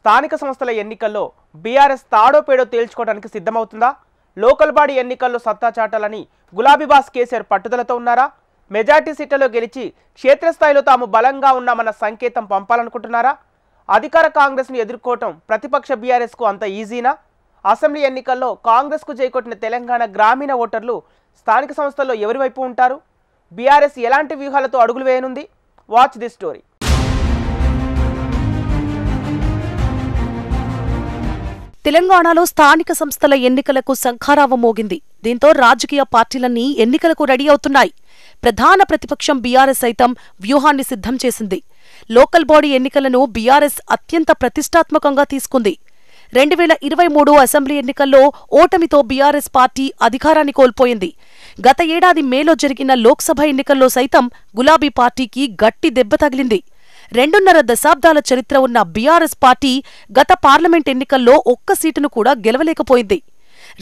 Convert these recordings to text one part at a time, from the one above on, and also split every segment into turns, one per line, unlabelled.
స్థానిక సంస్థల ఎన్నికల్లో బీఆర్ఎస్ తాడో పేడో తేల్చుకోవడానికి సిద్ధమవుతుందా? లోకల్ బాడీ ఎన్నికల్లో సత్తా చాటాలని గులాబీ బాస్ కేసీఆర్ పట్టుదలతో ఉన్నారా? మెజార్టీ సీట్లలో గెలిచి క్షేత్రస్థాయిలో తాము బలంగా ఉన్నామన్న సంకేతం పంపాలనుకుంటున్నారా? అధికార కాంగ్రెస్ను ఎదుర్కోవటం ప్రతిపక్ష బీఆర్ఎస్కు అంత ఈజీనా? అసెంబ్లీ ఎన్నికల్లో కాంగ్రెస్కు జైకొట్టిన తెలంగాణ గ్రామీణ ఓటర్లు స్థానిక సంస్థల్లో ఎవరి వైపు ఉంటారు? బీఆర్ఎస్ ఎలాంటి వ్యూహాలతో అడుగులు వేయనుంది? Watch this story.
తెలంగాణలో స్థానిక సంస్థల ఎన్నికలకు శంఖారావం మోగింది. దీంతో రాజకీయ పార్టీలన్నీ ఎన్నికలకు రెడీ అవుతున్నాయి. ప్రధాన ప్రతిపక్షం బీఆర్ఎస్ సైతం వ్యూహాన్ని సిద్ధం చేసింది. లోకల్ బాడీ ఎన్నికలను బీఆర్ఎస్ అత్యంత ప్రతిష్టాత్మకంగా తీసుకుంది. 2023 అసెంబ్లీ ఎన్నికల్లో ఓటమితో బీఆర్ఎస్ పార్టీ అధికారాన్ని కోల్పోయింది. గత ఏడాది మేలో జరిగిన లోక్సభ ఎన్నికల్లో సైతం గులాబీ పార్టీకి గట్టి దెబ్బ తగిలింది. 2.5 దశాబ్దాల చరిత్ర ఉన్న బీఆర్ఎస్ పార్టీ గత పార్లమెంట్ ఎన్నికల్లో ఒక్క సీటును కూడా గెలవలేకపోయింది.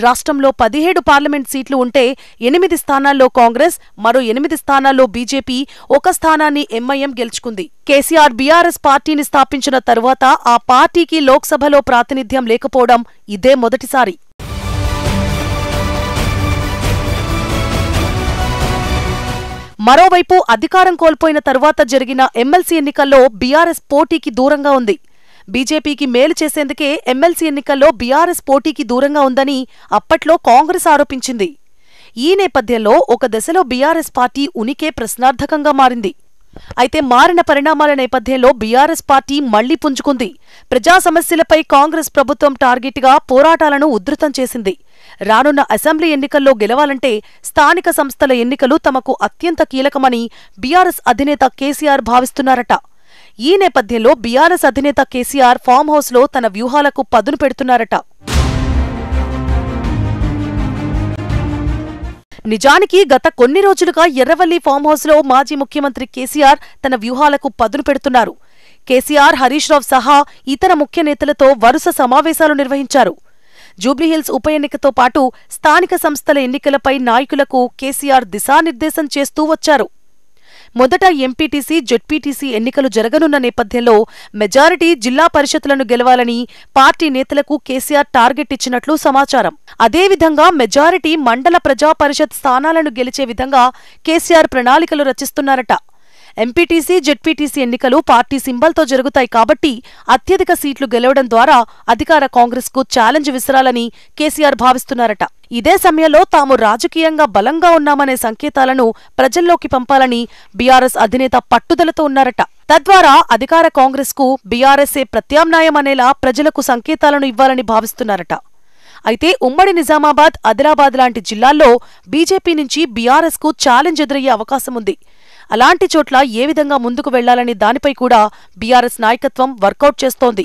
రాష్ట్రంలో 17 పార్లమెంట్ సీట్లు ఉంటే 8 స్థానాల్లో కాంగ్రెస్, మరో 8 స్థానాల్లో బీజేపీ, 1 స్థానాన్ని ఎంఐఎం గెలుచుకుంది. కేసీఆర్ బీఆర్ఎస్ పార్టీని స్థాపించిన తరువాత ఆ పార్టీకి లోక్సభలో ప్రాతినిధ్యం లేకపోవడం ఇదే మొదటిసారి. మరోవైపు అధికారం కోల్పోయిన తరువాత జరిగిన ఎమ్మెల్సీ ఎన్నికల్లో బీఆర్ఎస్ పోటీకి దూరంగా ఉంది. బీజేపీకి మేలు చేసేందుకే ఎమ్మెల్సీ ఎన్నికల్లో బీఆర్ఎస్ పోటీకి దూరంగా ఉందని అప్పట్లో కాంగ్రెస్ ఆరోపించింది. ఈ నేపథ్యంలో ఒక దశలో బీఆర్ఎస్ పార్టీ ఉనికే ప్రశ్నార్థకంగా మారింది. అయితే మారిన పరిణామాల నేపథ్యంలో బీఆర్ఎస్ పార్టీ మళ్లీ పుంజుకుంది. ప్రజా సమస్యలపై కాంగ్రెస్ ప్రభుత్వం టార్గెట్గా పోరాటాలను ఉధృతం చేసింది. రానున్న అసెంబ్లీ ఎన్నికల్లో గెలవాలంటే స్థానిక సంస్థల ఎన్నికలు తమకు అత్యంత కీలకమని బీఆర్ఎస్ అధినేత కేసీఆర్ భావిస్తున్నారట. ఈ నేపథ్యంలో బీఆర్ఎస్ అధినేత కేసీఆర్ ఫామ్ హౌస్లో తన వ్యూహాలకు పదును పెడుతున్నారట. నిజానికి గత కొన్ని రోజులుగా ఎర్రవల్లి ఫామ్ హౌస్లో మాజీ ముఖ్యమంత్రి కేసీఆర్ తన వ్యూహాలకు పదును పెడుతున్నారు. కేసీఆర్, హరీష్ రావు సహా ఇతర ముఖ్య నేతలతో వరుస సమావేశాలు నిర్వహించారు. జూబ్లీహిల్స్ ఉప ఎన్నికతో పాటు స్థానిక సంస్థల ఎన్నికలపై నాయకులకు కేసీఆర్ దిశానిర్దేశం చేస్తూ వచ్చారు. మొదట ఎంపీటీసీ, జెడ్పీటీసీ ఎన్నికలు జరగనున్న నేపథ్యంలో మెజారిటీ జిల్లా పరిషత్లను గెలవాలని పార్టీ నేతలకు కేసీఆర్ టార్గెట్ ఇచ్చినట్లు సమాచారం. అదేవిధంగా మెజారిటీ మండల ప్రజా పరిషత్ స్థానాలను గెలిచే విధంగా కేసీఆర్ ప్రణాళికలు రచిస్తున్నారట. ఎంపీటీసీ, జెడ్పీటీసీ ఎన్నికలు పార్టీ సింబల్తో జరుగుతాయి కాబట్టి అత్యధిక సీట్లు గెలవడం ద్వారా అధికార కాంగ్రెస్కు ఛాలెంజ్ విసరాలని కేసీఆర్ భావిస్తున్నారట. ఇదే సమయంలో తాము రాజకీయంగా బలంగా ఉన్నామనే సంకేతాలను ప్రజల్లోకి పంపాలని బీఆర్ఎస్ అధినేత పట్టుదలతో ఉన్నారట. తద్వారా అధికార కాంగ్రెస్కు బీఆర్ఎస్ఏ ప్రత్యామ్నాయమనేలా ప్రజలకు సంకేతాలను ఇవ్వాలని భావిస్తున్నారట. అయితే ఉమ్మడి నిజామాబాద్, ఆదిలాబాద్ లాంటి జిల్లాల్లో బీజేపీ నుంచి బీఆర్ఎస్కు ఛాలెంజ్ ఎదురయ్యే అవకాశముంది. అలాంటి చోట్ల ఏ విధంగా ముందుకు వెళ్లాలని దానిపై కూడా బీఆర్ఎస్ నాయకత్వం వర్కౌట్ చేస్తోంది.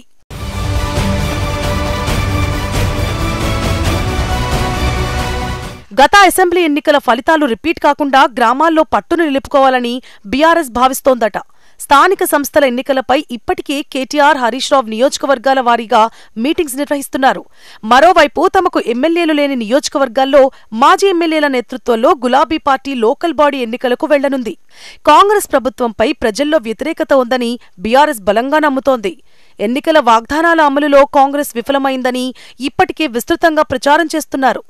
గత అసెంబ్లీ ఎన్నికల ఫలితాలు రిపీట్ కాకుండా గ్రామాల్లో పట్టును నిలుపుకోవాలని బీఆర్ఎస్ భావిస్తోందట. స్థానిక సంస్థల ఎన్నికలపై ఇప్పటికే కేటీఆర్, హరీష్ రావు నియోజకవర్గాల వారీగా మీటింగ్స్ నిర్వహిస్తున్నారు. మరోవైపు తమకు ఎమ్మెల్యేలు లేని నియోజకవర్గాల్లో మాజీ ఎమ్మెల్యేల నేతృత్వంలో గులాబీ పార్టీ లోకల్ బాడీ ఎన్నికలకు వెళ్లనుంది. కాంగ్రెస్ ప్రభుత్వంపై ప్రజల్లో వ్యతిరేకత ఉందని బీఆర్ఎస్ బలంగా నమ్ముతోంది. ఎన్నికల వాగ్దానాల అమలులో కాంగ్రెస్ విఫలమైందని ఇప్పటికే విస్తృతంగా ప్రచారం చేస్తున్నారు.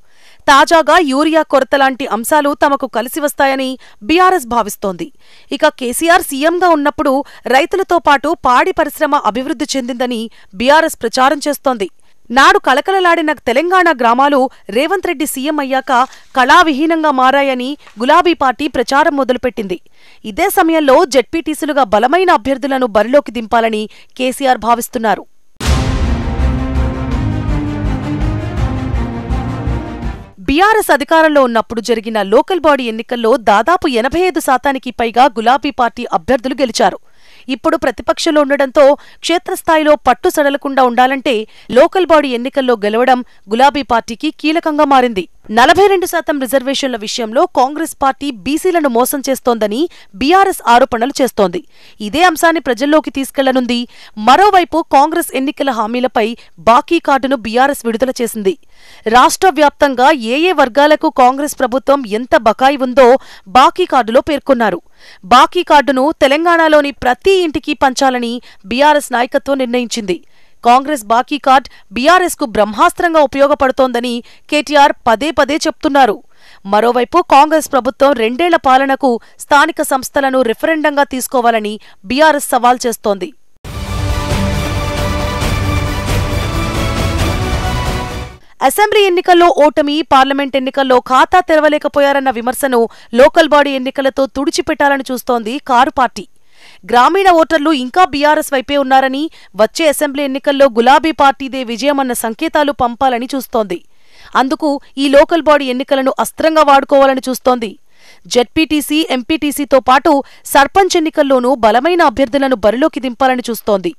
తాజాగా యూరియా కొరత లాంటి అంశాలు తమకు కలిసి వస్తాయని బీఆర్ఎస్ భావిస్తోంది. ఇక కేసీఆర్ సీఎంగా ఉన్నప్పుడు రైతులతో పాటు పాడి పరిశ్రమ అభివృద్ధి చెందిందని బీఆర్ఎస్ ప్రచారం చేస్తోంది. నాడు కలకలలాడిన తెలంగాణ గ్రామాలు రేవంత్ రెడ్డి సీఎం అయ్యాక కళావిహీనంగా మారాయని గులాబీ పార్టీ ప్రచారం మొదలుపెట్టింది. ఇదే సమయంలో జెడ్పీటీసీలుగా బలమైన అభ్యర్థులను బరిలోకి దింపాలని కేసీఆర్ భావిస్తున్నారు. బీఆర్ఎస్ అధికారంలో ఉన్నప్పుడు జరిగిన లోకల్ బాడీ ఎన్నికల్లో దాదాపు 85% పైగా గులాబీ పార్టీ అభ్యర్థులు గెలిచారు. ఇప్పుడు ప్రతిపక్షంలో ఉండడంతో క్షేత్రస్థాయిలో పట్టు సడలకుండా ఉండాలంటే లోకల్ బాడీ ఎన్నికల్లో గెలవడం గులాబీ పార్టీకి కీలకంగా మారింది. 42% రిజర్వేషన్ల విషయంలో కాంగ్రెస్ పార్టీ బీసీలను మోసం చేస్తోందని బీఆర్ఎస్ ఆరోపణలు చేస్తోంది. ఇదే అంశాన్ని ప్రజల్లోకి తీసుకెళ్లనుంది. మరోవైపు కాంగ్రెస్ ఎన్నికల హామీలపై బాకీ కార్డును బీఆర్ఎస్ విడుదల చేసింది. రాష్ట్ర వ్యాప్తంగా ఏ వర్గాలకు కాంగ్రెస్ ప్రభుత్వం ఎంత బకాయి ఉందో బాకీ కార్డులో పేర్కొన్నారు. బాకీ కార్డును తెలంగాణలోని ప్రతి ఇంటికి పంచాలని బీఆర్ఎస్ నాయకత్వం నిర్ణయించింది. కాంగ్రెస్ బాకీ కార్డ్ బీఆర్ఎస్ కు బ్రహ్మాస్త్రంగా ఉపయోగపడుతోందని కేటీఆర్ పదే పదే చెప్తున్నారు. మరోవైపు కాంగ్రెస్ ప్రభుత్వం 2 ఏళ్ల పాలనకు స్థానిక సంస్థలను రిఫరెండంగా తీసుకోవాలని బీఆర్ఎస్ సవాల్ చేస్తోంది. అసెంబ్లీ ఎన్నికల్లో ఓటమి, పార్లమెంట్ ఎన్నికల్లో ఖాతా తెరవలేకపోయారన్న విమర్శను లోకల్ బాడీ ఎన్నికలతో తుడిచిపెట్టాలని చూస్తోంది కారు పార్టీ. గ్రామీణ ఓటర్లు ఇంకా బీఆర్ఎస్ వైపే ఉన్నారని, వచ్చే అసెంబ్లీ ఎన్నికల్లో గులాబీ పార్టీదే విజయమన్న సంకేతాలు పంపాలని చూస్తోంది. అందుకు ఈ లోకల్ బాడీ ఎన్నికలను అస్త్రంగా వాడుకోవాలని చూస్తోంది. జెడ్పీటీసీ, ఎంపీటీసీతో పాటు సర్పంచ్ ఎన్నికల్లోనూ బలమైన అభ్యర్థులను బరిలోకి దింపాలని చూస్తోంది.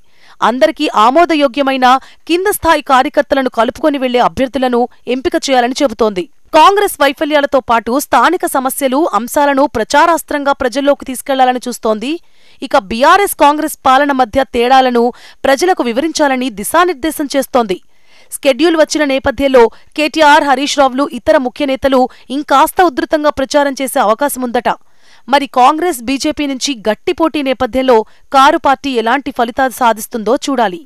అందరికీ ఆమోదయోగ్యమైన కింద స్థాయి కార్యకర్తలను కలుపుకొని వెళ్లే అభ్యర్థులను ఎంపిక చేయాలని చెబుతోంది. కాంగ్రెస్ వైఫల్యాలతో పాటు స్థానిక సమస్యలు, అంశాలను ప్రచారాస్త్రంగా ప్రజల్లోకి తీసుకెళ్లాలని చూస్తోంది. ఇక బీఆర్ఎస్ కాంగ్రెస్ పాలన మధ్య తేడాలను ప్రజలకు వివరించాలని దిశానిర్దేశం చేస్తోంది. స్కెడ్యూల్ వచ్చిన నేపథ్యంలో కేటీఆర్, హరీష్ రావులు, ఇతర ముఖ్య నేతలు ఇంకాస్త ఉధృతంగా ప్రచారం చేసే అవకాశముందట. మరి కాంగ్రెస్, బీజేపీ నుంచి గట్టి పోటీ నేపథ్యంలో కారు పార్టీ ఎలాంటి ఫలితాలు సాధిస్తుందో చూడాలి.